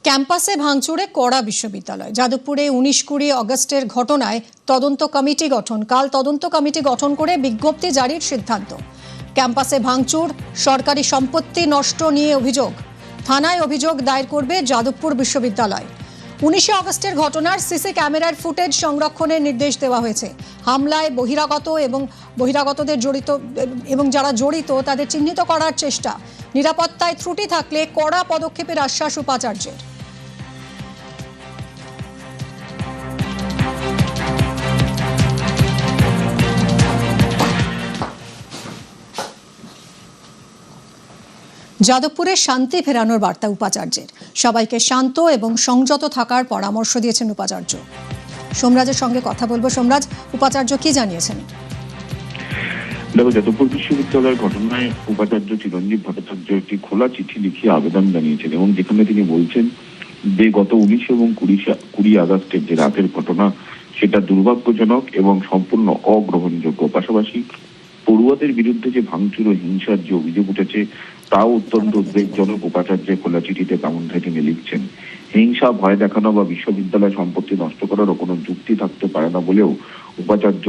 ক্যাম্পাসে ভাঙচুরে কড়া বিশ্ববিদ্যালয়। যাদবপুরে 19-20 অগস্টের ঘটনায় তদন্ত কমিটি গঠন। কাল তদন্ত কমিটি গঠন করে বিজ্ঞপ্তি জারির সিদ্ধান্ত। ক্যাম্পাসে ভাঙচুর, সরকারি সম্পত্তি নষ্ট নিয়ে অভিযোগ। থানায় অভিযোগ দায়ের করবে যাদবপুর বিশ্ববিদ্যালয়। 19 অগস্টের ঘটনার সিসি ক্যামেরার ফুটেজ সংরক্ষণের নির্দেশ দেওয়া হয়েছে। হামলায় বহিরাগতদের জড়িত এবং যারা জড়িত তাদের চিহ্নিত করার চেষ্টা। নিরাপত্তায় ত্রুটি থাকলে কড়া পদক্ষেপের আশ্বাস উপাচার্যের। যাদবপুরে শান্তি ফেরানোর বার্তা উপাচার্যের। সবাইকে শান্ত এবং সংযত থাকার পরামর্শ দিয়েছেন উপাচার্য। সোমরাজের সঙ্গে কথা বলবো। সোমরাজ, উপাচার্য কি জানিয়েছেন? দেখো, যাদবপুর বিশ্ববিদ্যালয়ের ঘটনায় উপাচার্য চিরঞ্জীব ভট্টাচার্য একটি খোলা চিঠি লিখে আবেদন জানিয়েছেন এবং যেখানে তিনি বলছেন যে গত 19 এবং 20 আগস্টের যে রাতের ঘটনা সেটা দুর্ভাগ্যজনক এবং সম্পূর্ণ অগ্রহণযোগ্য। পাশাপাশি পড়ুয়াদের বিরুদ্ধে যে ভাঙচুর ও হিংসার যে অভিযোগ উঠেছে তাও অত্যন্ত উদ্বেগজনক। উপাচার্য খোলা চিঠিতে তেমনটাই তিনি লিখছেন। হিংসা, ভয় দেখানো বা বিশ্ববিদ্যালয় সম্পত্তি নষ্ট করারও কোনো যুক্তি থাকতে পারে না বলেও উপাচার্য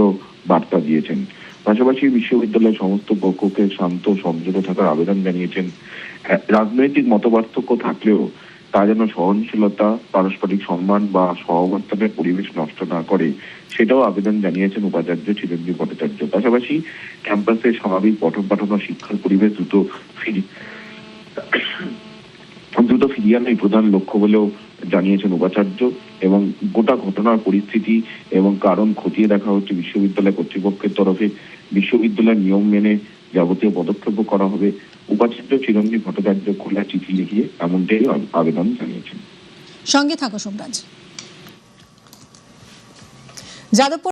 বার্তা দিয়েছেন। পাশাপাশি বিশ্ববিদ্যালয়ের সমস্ত পক্ষকে শান্ত সংযত থাকার আবেদন জানিয়েছেন। রাজনৈতিক মতপার্থক্য থাকলেও তা যেন সহনশীলতা, পারস্পরিক সম্মান বা সহাবস্থানের পরিবেশ নষ্ট না করে সেটাও আবেদন জানিয়েছেন উপাচার্য চিরঞ্জীব ভট্টাচার্য। পাশাপাশি ক্যাম্পাসে স্বাভাবিক পঠন পাঠন ও শিক্ষার পরিবেশ দ্রুত ফিরিয়ে আনাই প্রধান লক্ষ্য বলেও জানিয়েছেন উপাচার্য। এবং গোটা ঘটনার পরিস্থিতি এবং কারণ খতিয়ে দেখা হচ্ছে বিশ্ববিদ্যালয় কর্তৃপক্ষের তরফে। বিশ্ববিদ্যালয়ের নিয়ম মেনে যাবতীয় পদক্ষেপ করা হবে। উপাচার্য চিরঞ্জীব ভট্টাচার্য খোলা চিঠি লিখিয়ে এমনটাই আবেদন জানিয়েছেন। সঙ্গে থাকো সোমরাজ। যাদবপুর